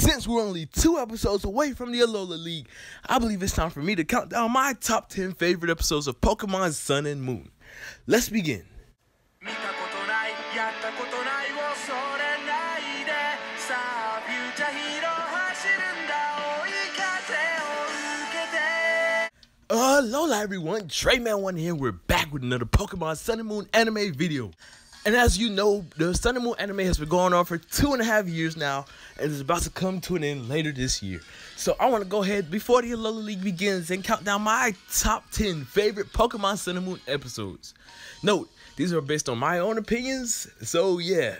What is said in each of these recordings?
since we're only 2 episodes away from the Alola League, I believe it's time for me to count down my top 10 favorite episodes of Pokémon Sun and Moon. Let's begin. Alola everyone, Treyman1 here. We're back with another Pokémon Sun and Moon anime video. And as you know, the Sun and Moon anime has been going on for 2.5 years now, and is about to come to an end later this year. So I want to go ahead, before the Alola League begins, and count down my top 10 favorite Pokemon Sun and Moon episodes. Note, these are based on my own opinions, so yeah.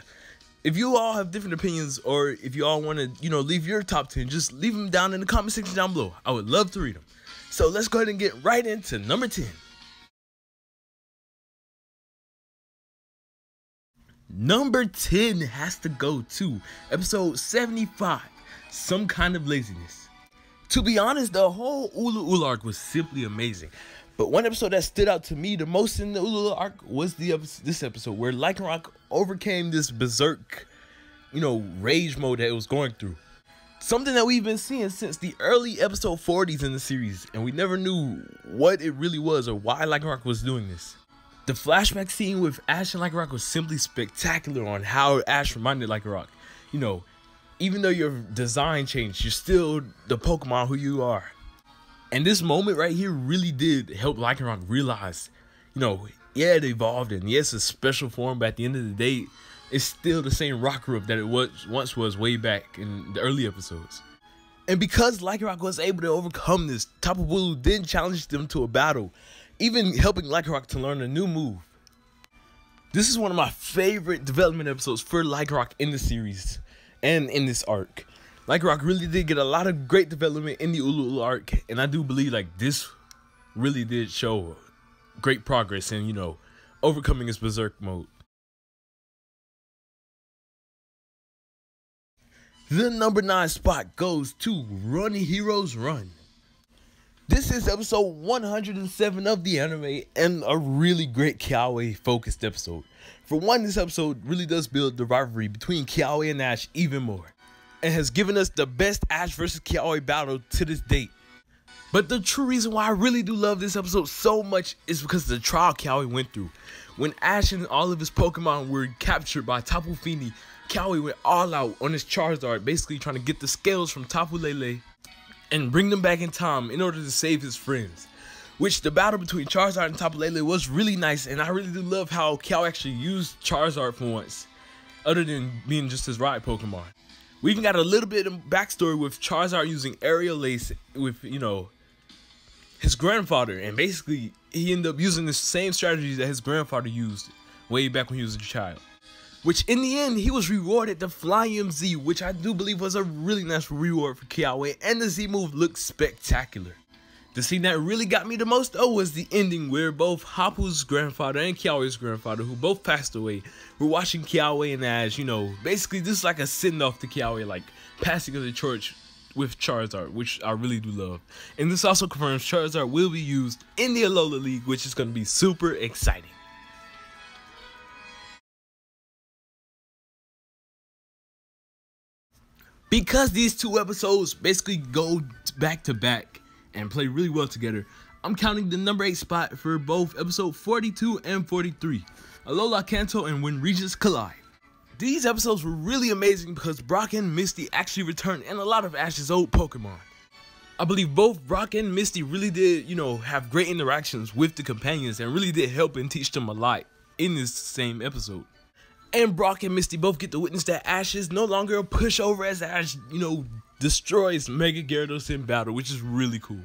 If you all have different opinions, or if you all want to, leave your top 10, just leave them down in the comment section down below. I would love to read them. So let's go ahead and get right into number 10. Number 10 has to go to episode 75, Some Kind of Laziness. To be honest, the whole Ula arc was simply amazing. But one episode that stood out to me the most in the Ula arc was this episode where Lycanroc overcame this berserk, rage mode that it was going through. Something that we've been seeing since the early episode 40s in the series, and we never knew what it really was or why Lycanroc was doing this. The flashback scene with Ash and Lycanroc was simply spectacular on how Ash reminded Lycanroc, even though your design changed, you're still the Pokemon who you are. And this moment right here really did help Lycanroc realize, yeah, it evolved and yes, it's a special form, but at the end of the day, it's still the same Rockruff that it once was way back in the early episodes. And because Lycanroc was able to overcome this, Tapu Bulu then challenged them to a battle, even helping Lycanroc to learn a new move. This is one of my favorite development episodes for Lycanroc in the series and in this arc. Lycanroc really did get a lot of great development in the Ula arc, and I do believe this really did show great progress in, overcoming his berserk mode. The number 9 spot goes to Run Heroes Run. This is episode 107 of the anime and a really great Kiawe focused episode. For one, this episode really does build the rivalry between Kiawe and Ash even more, and has given us the best Ash vs Kiawe battle to this date. But the true reason why I really do love this episode so much is because of the trial Kiawe went through. When Ash and all of his Pokemon were captured by Tapu Fini, Kiawe went all out on his Charizard, basically trying to get the scales from Tapu Lele and bring them back in time in order to save his friends. Which the battle between Charizard and Tapu Lele was really nice, and I really do love how Kiawe actually used Charizard for once, other than being just his ride Pokemon. We even got a little bit of backstory with Charizard using Aerial Ace with, his grandfather, and basically he ended up using the same strategies that his grandfather used way back when he was a child. Which in the end, he was rewarded the Flying Z, which I do believe was a really nice reward for Kiawe, and the Z move looked spectacular. The scene that really got me the most though was the ending where both Hapu's grandfather and Kiawe's grandfather, who both passed away, were watching Kiawe and Ash, basically just like a send-off to Kiawe, like passing of the torch with Charizard, which I really do love. And this also confirms Charizard will be used in the Alola League, which is going to be super exciting. Because these 2 episodes basically go back to back and play really well together, I'm counting the number 8 spot for both episode 42 and 43, Alola Kanto and When Regions Collide. These episodes were really amazing because Brock and Misty actually returned and a lot of Ash's old Pokemon. I believe both Brock and Misty really did, have great interactions with the companions and really did help and teach them a lot in this same episode. And Brock and Misty both get to witness that Ash is no longer a pushover as Ash, destroys Mega Gyarados in battle, which is really cool.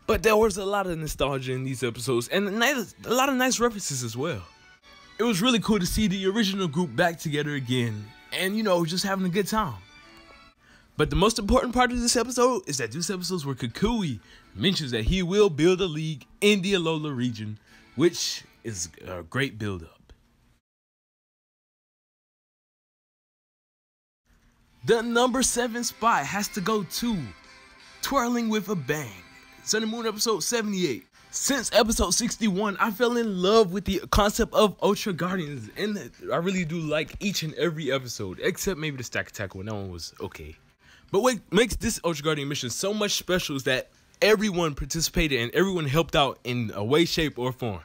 But there was a lot of nostalgia in these episodes and a lot of nice references as well. It was really cool to see the original group back together again and, just having a good time. But the most important part of this episode is that this episode where Kukui mentions that he will build a league in the Alola region, which is a great build-up. The number 7 spot has to go to Twirling with a Bang, Sun and Moon episode 78. Since episode 61, I fell in love with the concept of Ultra Guardians, and I really do like each and every episode, except maybe the Stack Attack one. That one was okay. But what makes this Ultra Guardian mission so much special is that everyone participated and everyone helped out in a way, shape, or form.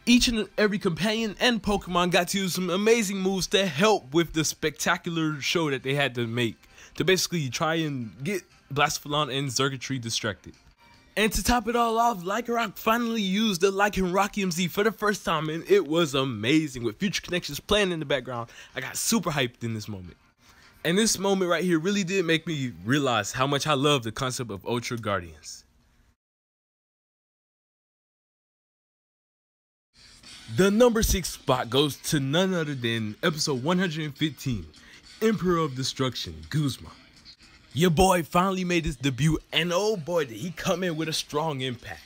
Each and every companion and Pokemon got to use some amazing moves to help with the spectacular show that they had to make to basically try and get Blastophilon and Xurkitree distracted. And to top it all off, Lycanroc finally used the Lycanroc Z for the first time, and it was amazing. With Future Connections playing in the background, I got super hyped in this moment. And this moment right here really did make me realize how much I love the concept of Ultra Guardians. The number 6 spot goes to none other than episode 115, Emperor of Destruction, Guzma. Your boy finally made his debut, and oh boy did he come in with a strong impact.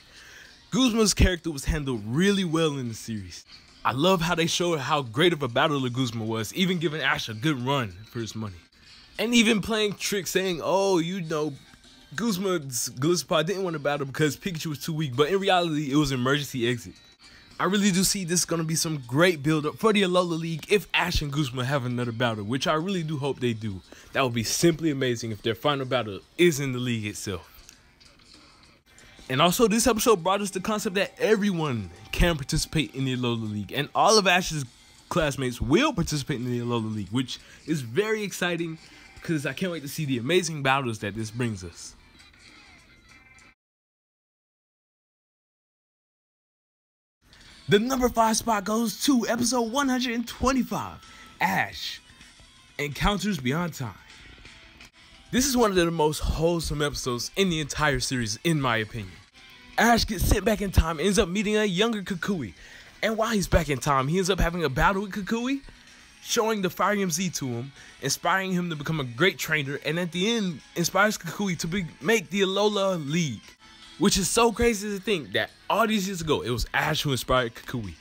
Guzma's character was handled really well in the series. I love how they showed how great of a battler Guzma was, even giving Ash a good run for his money. And even playing tricks saying, oh, you know, Guzma's Gliscopod didn't want to battle because Pikachu was too weak, but in reality it was an emergency exit. I really do see this going to be some great build-up for the Alola League if Ash and Guzma have another battle, which I really do hope they do. That would be simply amazing if their final battle is in the league itself. And also, this episode brought us the concept that everyone can participate in the Alola League, and all of Ash's classmates will participate in the Alola League, which is very exciting because I can't wait to see the amazing battles that this brings us. The number 5 spot goes to episode 125, Ash Encounters Beyond Time. This is one of the most wholesome episodes in the entire series, in my opinion. Ash gets sent back in time and ends up meeting a younger Kukui. And while he's back in time, he ends up having a battle with Kukui, showing the Fire Z to him, inspiring him to become a great trainer, and at the end, inspires Kukui to make the Alola League. Which is so crazy to think that all these years ago, it was Ash who inspired Kukui.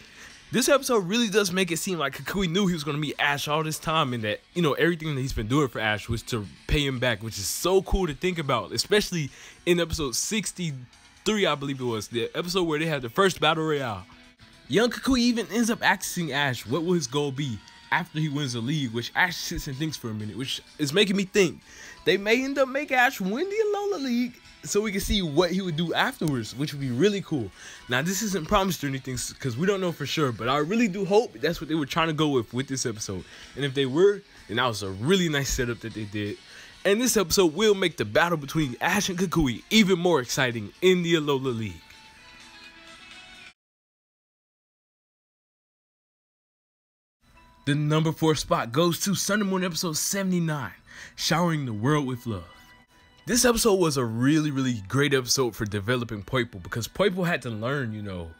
This episode really does make it seem like Kukui knew he was going to meet Ash all this time, and that, you know, everything that he's been doing for Ash was to pay him back, which is so cool to think about, especially in episode 63, I believe it was, the episode where they had the first battle royale. Young Kukui even ends up asking Ash what will his goal be after he wins the league, which Ash sits and thinks for a minute, which is making me think they may end up making Ash win the Alola League, so we can see what he would do afterwards, which would be really cool. Now, this isn't promised or anything because we don't know for sure, but I really do hope that's what they were trying to go with this episode. And if they were, then that was a really nice setup that they did. And this episode will make the battle between Ash and Kukui even more exciting in the Alola League. The number 4 spot goes to Sun and Moon episode 79, Showering the World with Love. This episode was a really great episode for developing Poipole, because Poipole had to learn, you know,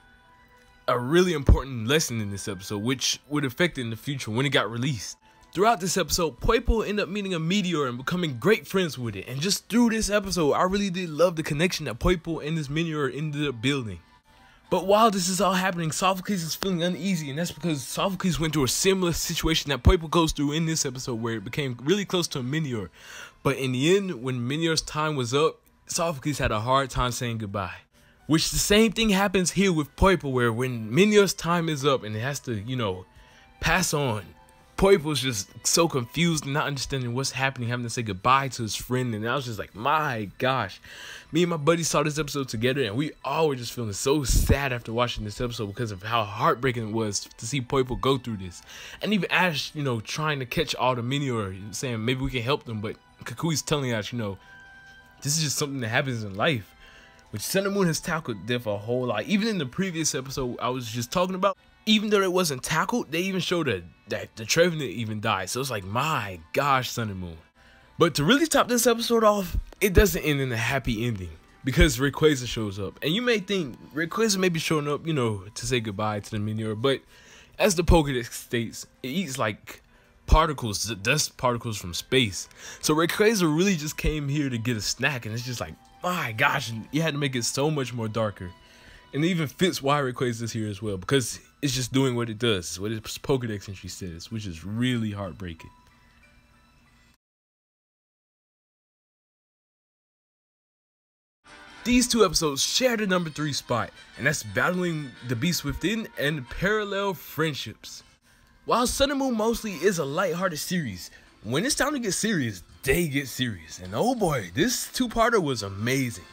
a really important lesson in this episode, which would affect it in the future when it got released. Throughout this episode, Poipole ended up meeting a meteor and becoming great friends with it. And just through this episode, I really did love the connection that Poipole and this meteor ended up building. But while this is all happening, Sophocles is feeling uneasy, and that's because Sophocles went through a similar situation that Poipole goes through in this episode, where it became really close to a meteor. But in the end, when Meteor's time was up, Sophocles had a hard time saying goodbye. Which the same thing happens here with Poipole, where when Meteor's time is up and it has to, you know, pass on, Poipole's just so confused and not understanding what's happening, having to say goodbye to his friend. And I was just like, my gosh. Me and my buddy saw this episode together, and we all were just feeling so sad after watching this episode because of how heartbreaking it was to see Poipole go through this. And even Ash, you know, trying to catch all the meteor, saying maybe we can help them, but Kukui's telling Ash, you know, this is just something that happens in life. Which Sun and Moon has tackled death a whole lot. Even in the previous episode I was just talking about, even though it wasn't tackled, they even showed that the Trevenant even died. So it's like, my gosh, Sun and Moon. But to really top this episode off, it doesn't end in a happy ending, because Rayquaza shows up. And you may think Rayquaza may be showing up, you know, to say goodbye to the meteor, but as the Pokédex states, it eats like particles, dust particles from space. So Rayquaza really just came here to get a snack, and it's just like, my gosh, you had to make it so much more darker. And it even fits why Rayquaza is here as well, because it's just doing what it does, what its Pokédex entry says, which is really heartbreaking. These two episodes share the number 3 spot, and that's Battling the Beast Within and Parallel Friendships. While Sun and Moon mostly is a lighthearted series, when it's time to get serious, they get serious. And oh boy, this two-parter was amazing.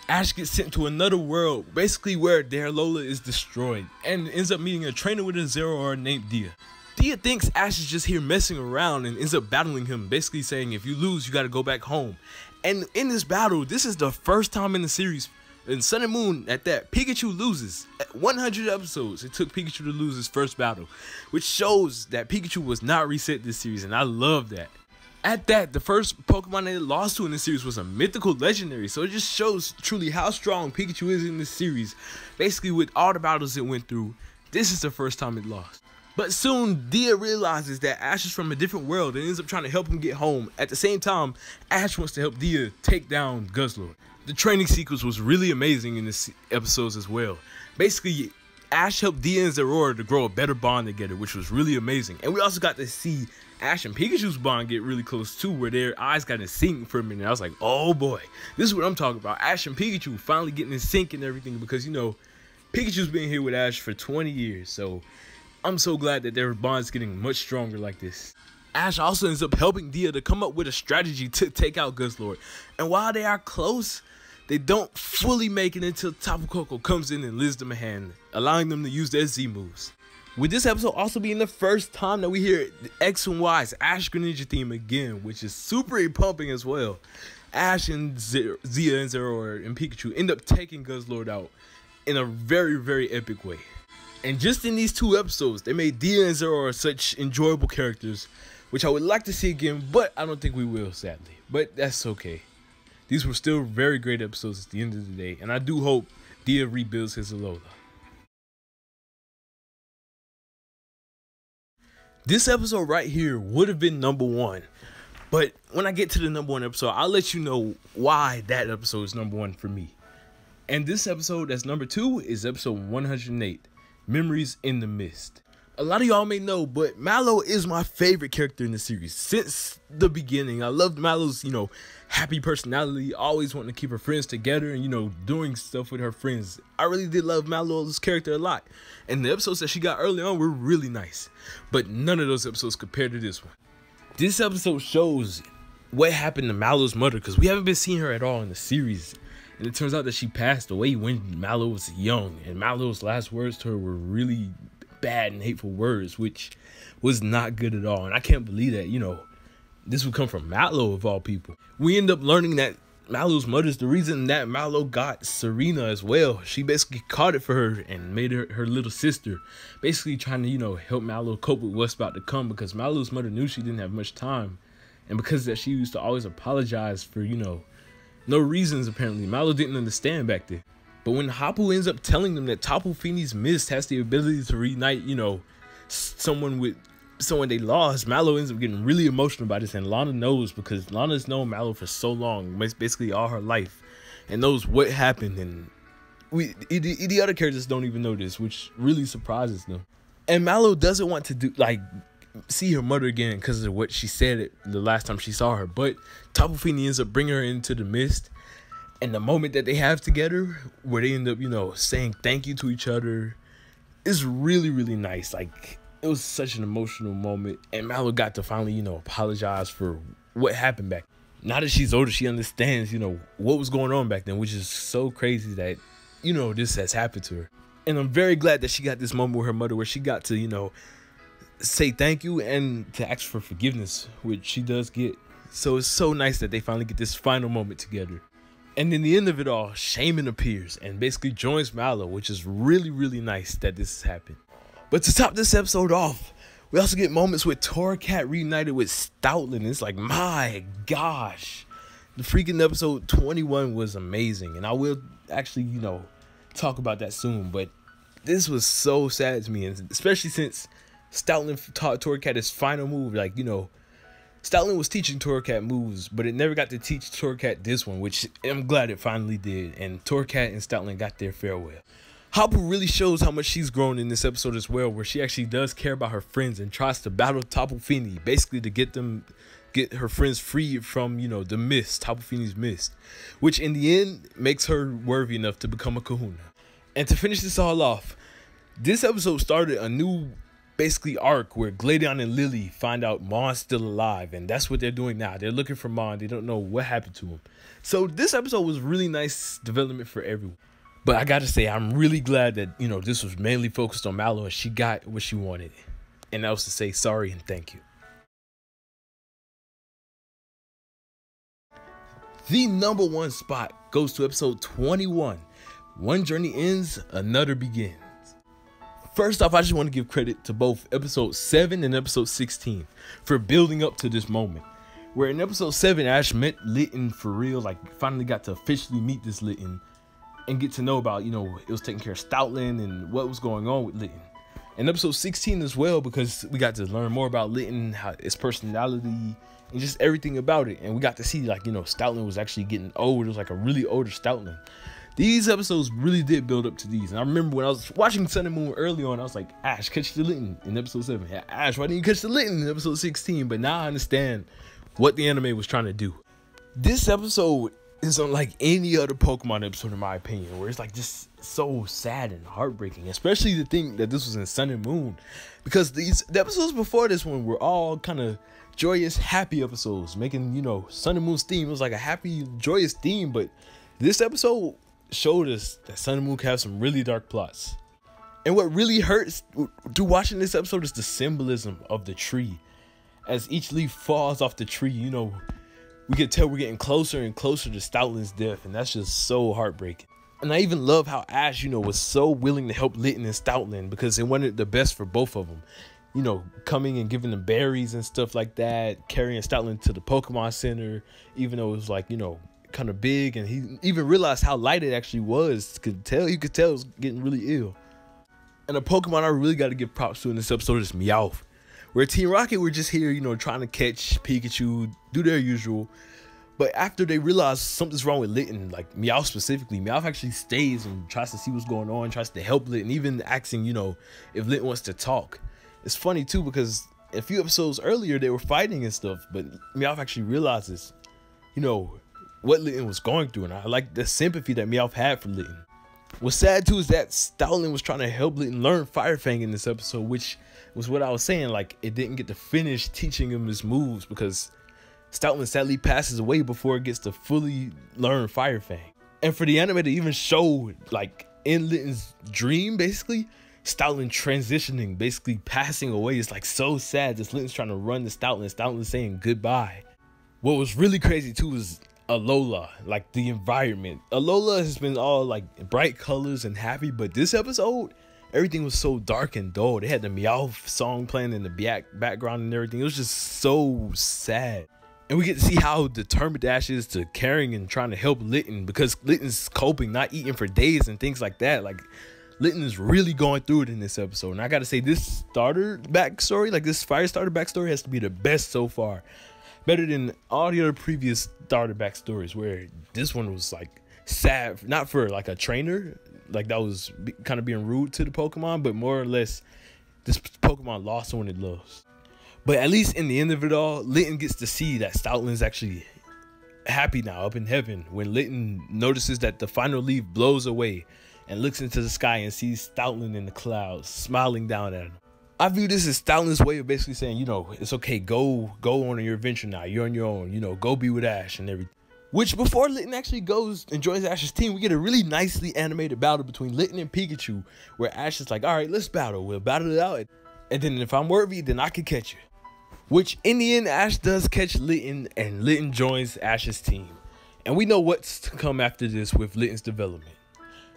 Ash gets sent to another world, basically where their Lola is destroyed, and ends up meeting a trainer with a Zeraora named Dia. Dia thinks Ash is just here messing around and ends up battling him, basically saying if you lose, you gotta go back home. And in this battle, this is the first time in the series, in Sun and Moon at that, Pikachu loses. At 100 episodes, it took Pikachu to lose his first battle, which shows that Pikachu was not reset this series, and I love that. At that, the first Pokemon they lost to in this series was a mythical legendary, so it just shows truly how strong Pikachu is in this series. Basically, with all the battles it went through, this is the first time it lost. But soon, Dia realizes that Ash is from a different world and ends up trying to help him get home. At the same time, Ash wants to help Dia take down Guzzlord. The training sequence was really amazing in this episodes as well. Basically, Ash helped Dia and Zeraora to grow a better bond together, which was really amazing. And we also got to see Ash and Pikachu's bond get really close too, where their eyes got in sync for a minute. I was like, oh boy, this is what I'm talking about. Ash and Pikachu finally getting in sync and everything, because, you know, Pikachu's been here with Ash for 20 years. So I'm so glad that their bond's getting much stronger like this. Ash also ends up helping Dia to come up with a strategy to take out Guzzlord. And while they are close, they don't fully make it until Tapu Koko comes in and lends them a hand, allowing them to use their Z moves. With this episode also being the first time that we hear the X and Y's Ash Greninja theme again, which is super pumping as well. Ash and Zia and Zeraora and Pikachu end up taking Guzzlord out in a very epic way. And just in these two episodes, they made Dia and Zeraora such enjoyable characters, which I would like to see again, but I don't think we will, sadly. But that's okay. These were still very great episodes at the end of the day, and I do hope Dia rebuilds his Alola. This episode right here would have been #1, but when I get to the #1 episode, I'll let you know why that episode is #1 for me. And this episode that's #2 is episode 108, Memories in the Mist. A lot of y'all may know, but Mallow is my favorite character in the series since the beginning. I loved Mallow's, happy personality, always wanting to keep her friends together and, doing stuff with her friends. I really did love Mallow's character a lot. And the episodes that she got early on were really nice. But none of those episodes compared to this one. This episode shows what happened to Mallow's mother, because we haven't been seeing her at all in the series. And it turns out that she passed away when Mallow was young. And Mallow's last words to her were really bad and hateful words, which was not good at all. And I can't believe that, this would come from Mallow of all people. We end up learning that Mallow's mother is the reason that Mallow got Serena as well. She basically caught it for her and made her her little sister, basically trying to, help Mallow cope with what's about to come, because Mallow's mother knew she didn't have much time. And because of that, she used to always apologize for, no reasons apparently. Mallow didn't understand back then. But when Hapu ends up telling them that Tapu Fini's Mist has the ability to reunite, someone with someone they lost, Mallow ends up getting really emotional about this, and Lana knows, because Lana's known Mallow for so long, basically all her life, and knows what happened, and the other characters don't even know this, which really surprises them. And Mallow doesn't want to see her mother again because of what she said the last time she saw her, but Tapu Fini ends up bringing her into the mist. And the moment that they have together, where they end up, saying thank you to each other, is really nice. Like, it was such an emotional moment. And Mallow got to finally, apologize for what happened back. Now that she's older, she understands, what was going on back then, which is so crazy that, this has happened to her. And I'm very glad that she got this moment with her mother where she got to, say thank you and to ask for forgiveness, which she does get. So it's so nice that they finally get this final moment together. And in the end of it all, Shaman appears and basically joins Mallow, which is really nice that this has happened. But to top this episode off, we also get moments with Torracat reunited with Stoutland. It's like, my gosh. The freaking episode 21 was amazing. And I will actually, talk about that soon. But this was so sad to me, and especially since Stoutland taught Torracat his final move. Stoutland was teaching Torracat moves, but it never got to teach Torracat this one, which I'm glad it finally did. And Torracat and Stoutland got their farewell. Hapu really shows how much she's grown in this episode as well, where she actually does care about her friends and tries to battle Tapu Fini, basically to get her friends free from, the mist, Tapu Fini's mist, which in the end makes her worthy enough to become a kahuna. And to finish this all off, this episode started a new basically arc where Gladion and Lily find out Mon's still alive, and that's what they're doing now. They're looking for Mon. They don't know what happened to him. So this episode was really nice development for everyone. But I gotta say, I'm really glad that, you know, this was mainly focused on Mallow and she got what she wanted. And that was to say sorry and thank you. The #1 spot goes to episode 21. One journey ends, another begins. First off, I just want to give credit to both episode 7 and episode 16 for building up to this moment. Where in episode 7, Ash met Litten for real, like finally got to officially meet this Litten and get to know about, you know, it was taking care of Stoutland and what was going on with Litten. In episode 16 as well, because we got to learn more about Litten, how his personality, and just everything about it. And we got to see, like, you know, Stoutland was actually getting old. It was like a really older Stoutland. These episodes really did build up to these. And I remember when I was watching Sun and Moon early on, I was like, Ash, catch the Litten in episode 7. Yeah, Ash, why didn't you catch the Litten in episode 16? But now I understand what the anime was trying to do. This episode is unlike any other Pokemon episode in my opinion, where it's like just so sad and heartbreaking, especially to think that this was in Sun and Moon, because the episodes before this one were all kind of joyous, happy episodes, making, you know, Sun and Moon's theme was like a happy, joyous theme. But this episode showed us that Sun and Moon can have some really dark plots. And what really hurts through watching this episode is the symbolism of the tree. As each leaf falls off the tree, you know, we can tell we're getting closer and closer to Stoutland's death, and that's just so heartbreaking. And I even love how Ash, you know, was so willing to help Litten and Stoutland because it wanted the best for both of them. You know, coming and giving them berries and stuff like that, carrying Stoutland to the Pokemon Center, even though it was like, you know, kind of big, and he even realized how light it actually was. You could tell it was getting really ill. And a Pokemon I really got to give props to in this episode is Meowth. Where Team Rocket were just here, you know, trying to catch Pikachu, do their usual. But after they realize something's wrong with Litten, like Meowth specifically, Meowth actually stays and tries to see what's going on, tries to help Litten, even asking, you know, if Litten wants to talk. It's funny too, because a few episodes earlier they were fighting and stuff, but Meowth actually realizes, you know, what Litten was going through, and I like the sympathy that Meowth had for Litten. What's sad too is that Stoutland was trying to help Litten learn Fire Fang in this episode, which was what I was saying, like it didn't get to finish teaching him his moves because Stoutland sadly passes away before it gets to fully learn Fire Fang. And for the anime to even show, like in Litten's dream, basically, Stoutland transitioning, basically passing away, is like so sad. This Litten's trying to run to Stoutland, Stoutland saying goodbye. What was really crazy too was Alola, like the environment. Alola has been all like bright colors and happy, but this episode, everything was so dark and dull. They had the Meowth song playing in the background and everything. It was just so sad. And we get to see how determined Ash is to caring and trying to help Litten, because Litten's coping, not eating for days and things like that. Like Litten is really going through it in this episode. And I gotta say, this starter backstory, like this fire starter backstory, has to be the best so far. Better than all the other previous starter backstories, where this one was like sad, not for like a trainer, like that was kind of being rude to the Pokemon, but more or less this Pokemon lost someone it loves. But at least in the end of it all, Litten gets to see that Stoutland's actually happy now up in heaven, when Litten notices that the final leaf blows away and looks into the sky and sees Stoutland in the clouds smiling down at him. I view this as Stoutland's way of basically saying, you know, it's okay, go on your adventure now, you're on your own, you know, go be with Ash and everything. Which, before Litten actually goes and joins Ash's team, we get a really nicely animated battle between Litten and Pikachu, where Ash is like, all right, let's battle, we'll battle it out, and then if I'm worthy, then I can catch you. Which in the end, Ash does catch Litten, and Litten joins Ash's team. And we know what's to come after this with Litten's development.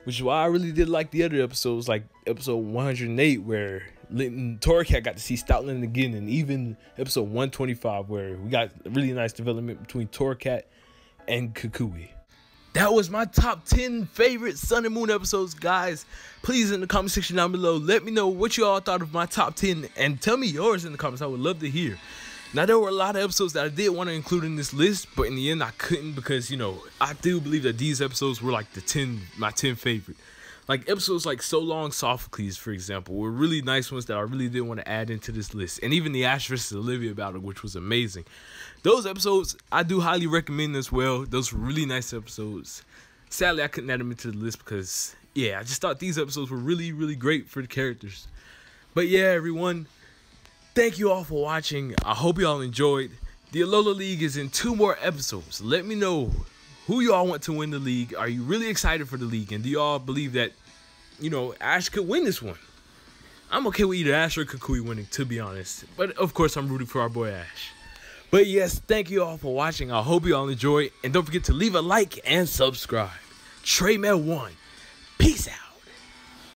Which is why I really did like the other episodes, like episode 108, where Litten Torracat got to see Stoutland again, and even episode 125, where we got a really nice development between Torracat and Kukui. That was my top 10 favorite Sun and Moon episodes, guys. Please, in the comment section down below, let me know what you all thought of my top 10, and tell me yours in the comments. I would love to hear. Now, there were a lot of episodes that I did want to include in this list, but in the end, I couldn't, because, you know, I do believe that these episodes were like my 10 favorite. Like episodes like So Long Sophocles, for example, were really nice ones that I really did want to add into this list. And even the Ash vs. Olivia battle, which was amazing. Those episodes, I do highly recommend as well. Those were really nice episodes. Sadly, I couldn't add them into the list because, yeah, I just thought these episodes were really, really great for the characters. But yeah, everyone, thank you all for watching. I hope y'all enjoyed. The Alola League is in 2 more episodes. Let me know who y'all want to win the league. Are you really excited for the league? And do y'all believe that, Ash could win this one? I'm okay with either Ash or Kukui winning, to be honest. But of course, I'm rooting for our boy Ash. But yes, thank you all for watching. I hope you all enjoyed. And don't forget to leave a like and subscribe. TreyMan1. Peace out.